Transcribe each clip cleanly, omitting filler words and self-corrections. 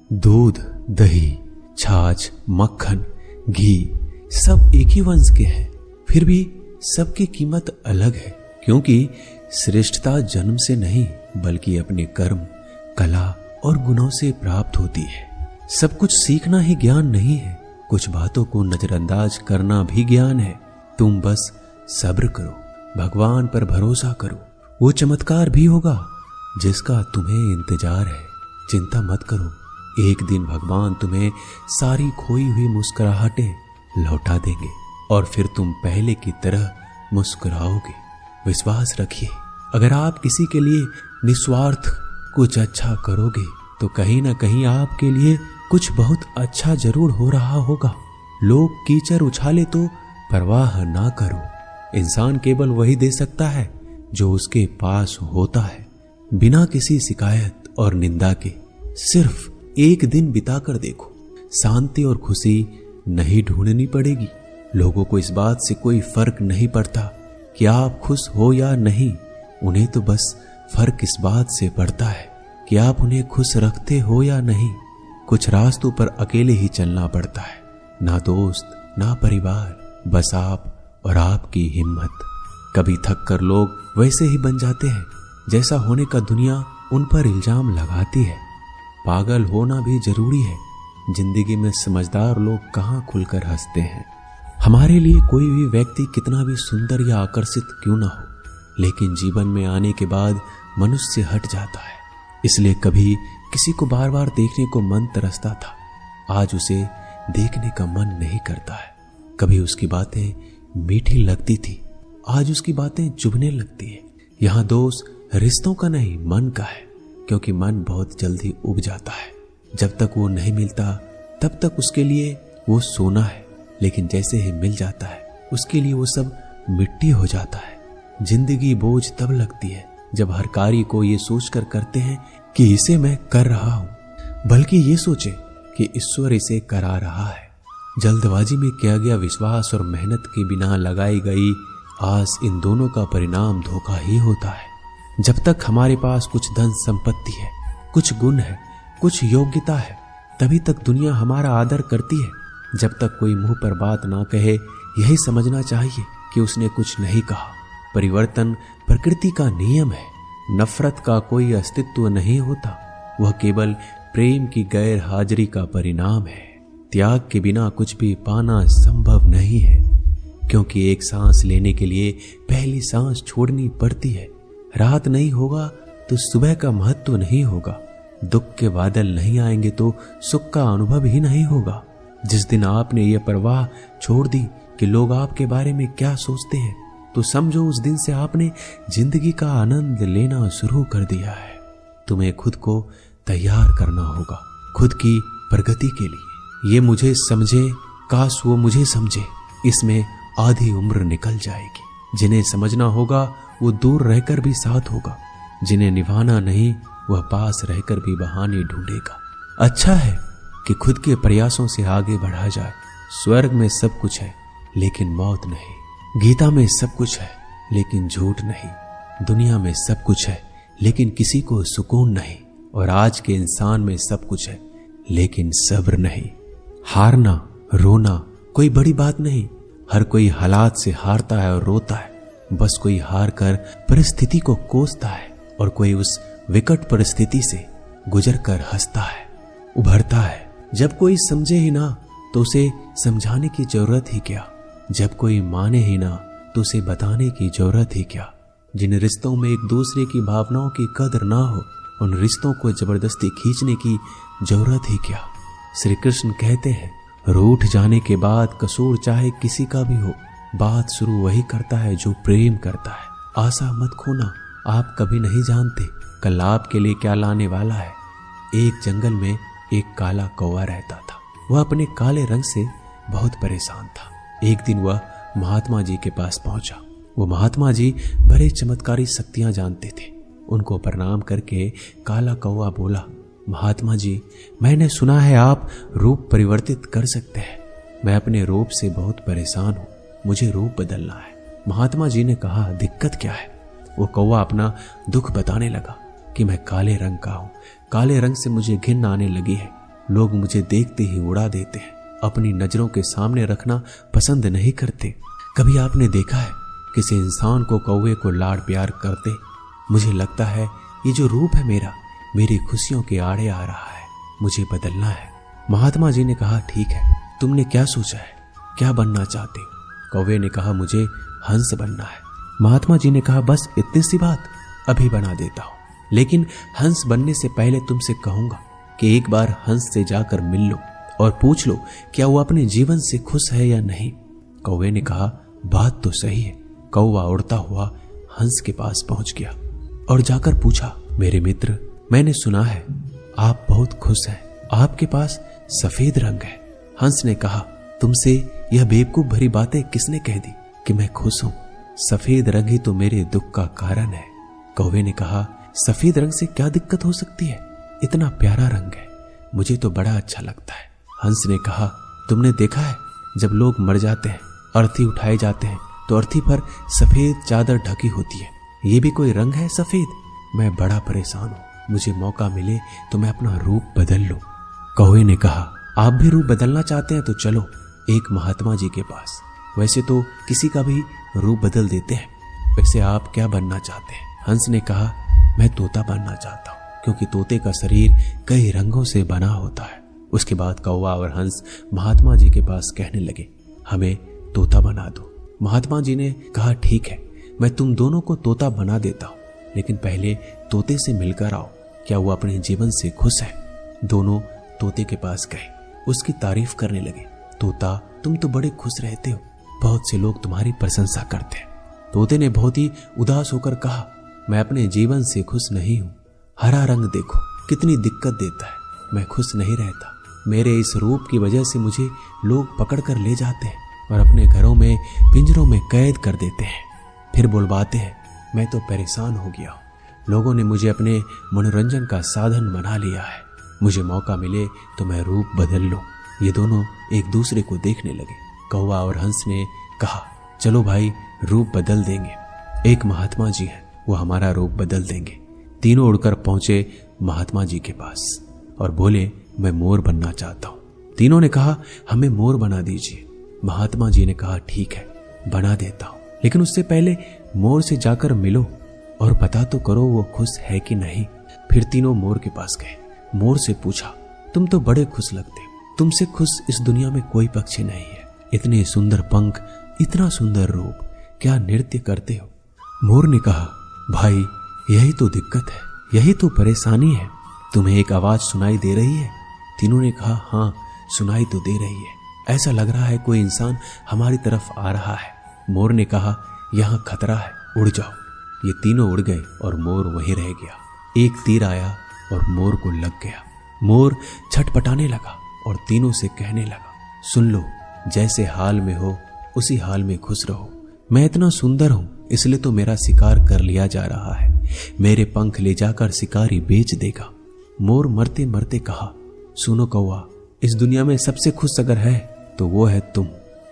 दूध, दही, छाछ, मक्खन, घी सब एक ही वंश के हैं, फिर भी सबकी कीमत अलग है, क्योंकि श्रेष्ठता जन्म से नहीं बल्कि अपने कर्म, कला और गुणों से प्राप्त होती है। सब कुछ सीखना ही ज्ञान नहीं है, कुछ बातों को नजरअंदाज करना भी ज्ञान है। तुम बस सब्र करो, भगवान पर भरोसा करो, वो चमत्कार भी होगा जिसका तुम्हें इंतजार है। चिंता मत करो, एक दिन भगवान तुम्हें सारी खोई हुई मुस्कुराहटें लौटा देंगे और फिर तुम पहले की तरह मुस्कुराओगे। विश्वास रखिए, अगर आप किसी के लिए निस्वार्थ कुछ अच्छा करोगे तो कहीं ना कहीं आपके लिए कुछ बहुत अच्छा जरूर हो रहा होगा। लोग कीचड़ उछाले तो परवाह ना करो, इंसान केवल वही दे सकता है जो उसके पास होता है। बिना किसी शिकायत और निंदा के सिर्फ एक दिन बिताकर देखो, शांति और खुशी नहीं ढूंढनी पड़ेगी। लोगों को इस बात से कोई फर्क नहीं पड़ता कि आप खुश हो या नहीं, उन्हें तो बस फर्क इस बात से पड़ता है कि आप उन्हें खुश रखते हो या नहीं। कुछ रास्तों पर अकेले ही चलना पड़ता है, ना दोस्त ना परिवार, बस आप और आपकी हिम्मत। कभी थक कर लोग वैसे ही बन जाते हैं जैसा होने का दुनिया उन पर इल्जाम लगाती है। पागल होना भी जरूरी है, जिंदगी में समझदार लोग कहाँ खुलकर हंसते हैं। हमारे लिए कोई भी व्यक्ति कितना भी सुंदर या आकर्षित क्यों ना हो, लेकिन जीवन में आने के बाद मनुष्य हट जाता है। इसलिए कभी किसी को बार बार देखने को मन तरसता था, आज उसे देखने का मन नहीं करता है। कभी उसकी बातें मीठी लगती थी, आज उसकी बातें चुभने लगती है। यहाँ दोष रिश्तों का नहीं मन का है, क्योंकि मन बहुत जल्दी उब जाता है। जब तक वो नहीं मिलता तब तक उसके लिए वो सोना है, लेकिन जैसे ही मिल जाता है उसके लिए वो सब मिट्टी हो जाता है। जिंदगी बोझ तब लगती है जब हर कार्य को ये सोचकर करते हैं कि इसे मैं कर रहा हूं, बल्कि ये सोचे कि ईश्वर इसे करा रहा है। जल्दबाजी में किया गया विश्वास और मेहनत के बिना लगाई गई आस, इन दोनों का परिणाम धोखा ही होता है। जब तक हमारे पास कुछ धन संपत्ति है, कुछ गुण है, कुछ योग्यता है, तभी तक दुनिया हमारा आदर करती है। जब तक कोई मुंह पर बात ना कहे, यही समझना चाहिए कि उसने कुछ नहीं कहा। परिवर्तन प्रकृति का नियम है, नफरत का कोई अस्तित्व नहीं होता, वह केवल प्रेम की गैर हाजिरी का परिणाम है। त्याग के बिना कुछ भी पाना संभव नहीं है, क्योंकि एक सांस लेने के लिए पहली सांस छोड़नी पड़ती है। रात नहीं होगा तो सुबह का महत्व नहीं होगा, दुख के बादल नहीं आएंगे तो सुख का अनुभव ही नहीं होगा। जिस दिन आपने ये परवाह छोड़ दी कि लोग आपके बारे में क्या सोचते हैं, तो समझो उस दिन से आपने जिंदगी का आनंद लेना शुरू कर दिया है। तुम्हें खुद को तैयार करना होगा, खुद की प्रगति के लिए। ये मुझे समझे, काश वो मुझे समझे, इसमें आधी उम्र निकल जाएगी। जिन्हें समझना होगा वो दूर रहकर भी साथ होगा, जिन्हें निभाना नहीं वह पास रहकर भी बहाने ढूंढेगा। अच्छा है कि खुद के प्रयासों से आगे बढ़ा जाए। स्वर्ग में सब कुछ है लेकिन मौत नहीं, गीता में सब कुछ है लेकिन झूठ नहीं, दुनिया में सब कुछ है लेकिन किसी को सुकून नहीं, और आज के इंसान में सब कुछ है लेकिन सब्र नहीं। हारना रोना कोई बड़ी बात नहीं, हर कोई हालात से हारता है और रोता है। बस कोई हार कर परिस्थिति को कोसता है और कोई उस विकट परिस्थिति से गुजर कर हंसता है, उभरता है। जब कोई समझे ही ना तो उसे समझाने की जरूरत ही क्या, जब कोई माने ही ना तो उसे बताने की जरूरत ही क्या। जिन रिश्तों में एक दूसरे की भावनाओं की कदर ना हो, उन रिश्तों को जबरदस्ती खींचने की जरूरत ही क्या। श्री कृष्ण कहते हैं, रूठ जाने के बाद कसूर चाहे किसी का भी हो, बात शुरू वही करता है जो प्रेम करता है। आशा मत खोना, आप कभी नहीं जानते कल आपके लिए क्या लाने वाला है। एक जंगल में एक काला कौवा रहता था। वह अपने काले रंग से बहुत परेशान था। एक दिन वह महात्मा जी के पास पहुंचा। वो महात्मा जी बड़े चमत्कारी शक्तियां जानते थे। उनको प्रणाम करके काला कौवा बोला, महात्मा जी, मैंने सुना है आप रूप परिवर्तित कर सकते हैं। मैं अपने रूप से बहुत परेशान हूँ, मुझे रूप बदलना है। महात्मा जी ने कहा, दिक्कत क्या है? वो कौवा अपना दुख बताने लगा कि मैं काले रंग का हूँ, काले रंग से मुझे घिन आने लगी है, लोग मुझे देखते ही उड़ा देते हैं, अपनी नजरों के सामने रखना पसंद नहीं करते। कभी आपने देखा है किसी इंसान को कौवे को लाड़ प्यार करते? मुझे लगता है ये जो रूप है मेरी खुशियों के आड़े आ रहा है, मुझे बदलना है। महात्मा जी ने कहा, ठीक है, तुमने क्या सोचा है, क्या बनना चाहते हो? कौवे ने कहा, मुझे हंस बनना है। महात्मा जी ने कहा, बस इतनी सी बात, अभी बना देता हूं, लेकिन हंस बनने से पहले तुमसे कहूंगा कि एक बार हंस से जाकर मिल लो और पूछ लो क्या वो अपने जीवन से खुश है या नहीं। कौवे ने कहा, बात तो सही है। कौवा उड़ता हुआ हंस के पास पहुंच गया और जाकर पूछा, मेरे मित्र, मैंने सुना है आप बहुत खुश हैं, आपके पास सफेद रंग है। हंस ने कहा, तुमसे यह बेवकूफ भरी बातें किसने कह दी कि मैं खुश हूं? सफेद रंग ही तो मेरे दुख का कारण है। कौवे ने कहा, सफेद रंग से क्या दिक्कत हो सकती है, इतना प्यारा रंग है, मुझे तो बड़ा अच्छा लगता है। हंस ने कहा, तुमने देखा है जब लोग मर जाते हैं, अर्थी उठाए जाते हैं तो अर्थी पर सफेद चादर ढकी होती है, ये भी कोई रंग है सफेद? मैं बड़ा परेशान हूं, मुझे मौका मिले तो मैं अपना रूप बदल लूं। कौवे ने कहा, आप भी रूप बदलना चाहते हैं तो चलो एक महात्मा जी के पास, वैसे तो किसी का भी रूप बदल देते हैं, वैसे आप क्या बनना चाहते हैं? हंस ने कहा, मैं तोता बनना चाहता हूं, क्योंकि तोते का शरीर कई रंगों से बना होता है। उसके बाद कौवा और हंस महात्मा जी के पास कहने लगे, हमें तोता बना दो। महात्मा जी ने कहा, ठीक है, मैं तुम दोनों को तोता बना देता हूं, लेकिन पहले तोते से मिलकर आओ, क्या वो अपने जीवन से खुश है? दोनों तोते के पास गए, उसकी तारीफ करने लगे। तोता, तुम तो बड़े खुश रहते हो, बहुत से लोग तुम्हारी प्रशंसा करते हैं। तोते ने बहुत ही उदास होकर कहा, मैं अपने जीवन से खुश नहीं हूं, हरा रंग देखो कितनी दिक्कत देता है, मैं खुश नहीं रहता। मेरे इस रूप की वजह से मुझे लोग पकड़ कर ले जाते हैं और अपने घरों में पिंजरों में कैद कर देते हैं, फिर बुलवाते हैं। मैं तो परेशान हो गया हूं, लोगों ने मुझे अपने मनोरंजन का साधन बना लिया है, मुझे मौका मिले तो मैं रूप बदल लूं। ये दोनों एक दूसरे को देखने लगे। कौवा और हंस ने कहा, चलो भाई, रूप बदल देंगे। एक महात्मा जी हैं, वो हमारा रूप बदल देंगे। तीनों उड़कर पहुंचे महात्मा जी के पास और बोले, मैं मोर बनना चाहता हूं। तीनों ने कहा, हमें मोर बना दीजिए। महात्मा जी ने कहा, ठीक है, बना देता हूं, लेकिन उससे पहले मोर से जाकर मिलो और पता तो करो वो खुश है कि नहीं। फिर तीनों मोर के पास गए। मोर से पूछा, तुम तो बड़े खुश लगते हो, तुमसे खुश इस दुनिया में कोई पक्षी नहीं है, इतने सुंदर पंख, इतना सुंदर रूप, क्या नृत्य करते हो? मोर ने कहा, भाई यही तो दिक्कत है, यही तो परेशानी है, तुम्हें एक आवाज सुनाई दे रही है? तीनों ने कहा, हाँ सुनाई तो दे रही है, ऐसा लग रहा है कोई इंसान हमारी तरफ आ रहा है। मोर ने कहा, यहाँ खतरा है, उड़ जाओ। ये तीनों उड़ गए और मोर वहीं रह गया। एक तीर आया और मोर को लग गया। मोर छटपटाने लगा और तीनों से कहने लगा, सुन लो, जैसे हाल में हो उसी हाल में खुश रहो। मैं इतना सुंदर हूं इसलिए तो मेरा शिकार कर लिया जा रहा है, मेरे पंख ले जाकर शिकारी बेच देगा। मोर मरते मरते कहा, सुनो कौवा, इस दुनिया में सबसे खुश अगर है तो वो है तुम।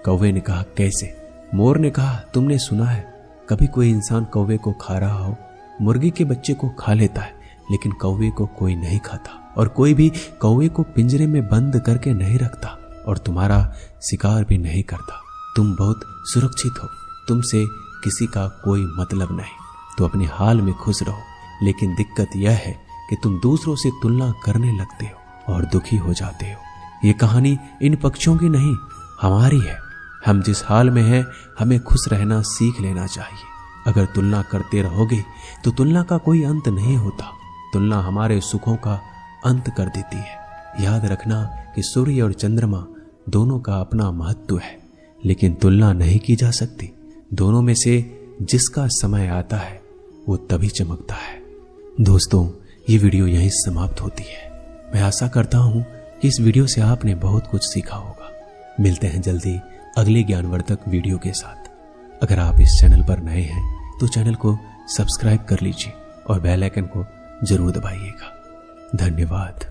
कौवे ने कहा, कैसे? मोर ने कहा, तुमने सुना है कभी कोई इंसान कौवे को खा रहा हो? मुर्गी के बच्चे को खा लेता है, लेकिन कौवे को कोई नहीं खाता, और कोई भी कौवे को पिंजरे में बंद करके नहीं रखता और तुम्हारा शिकार भी नहीं करता। तुम बहुत सुरक्षित हो, तुमसे किसी का कोई मतलब नहीं, तो अपने हाल में खुश रहो। लेकिन दिक्कत यह है कि तुम दूसरों से तुलना करने लगते हो और दुखी हो जाते हो। ये कहानी इन पक्षियों की नहीं, हमारी है। हम जिस हाल में हैं, हमें खुश रहना सीख लेना चाहिए। अगर तुलना करते रहोगे तो तुलना का कोई अंत नहीं होता। तुलना हमारे सुखों का अंत कर देती है। याद रखना कि सूर्य और चंद्रमा दोनों का अपना महत्व है, लेकिन तुलना नहीं की जा सकती। दोनों में से जिसका समय आता है वो तभी चमकता है। दोस्तों, ये वीडियो यहीं समाप्त होती है। मैं आशा करता हूं कि इस वीडियो से आपने बहुत कुछ सीखा होगा। मिलते हैं जल्दी अगले ज्ञानवर्धक वीडियो के साथ। अगर आप इस चैनल पर नए हैं तो चैनल को सब्सक्राइब कर लीजिए और बेल आइकन को जरूर दबाइएगा। धन्यवाद।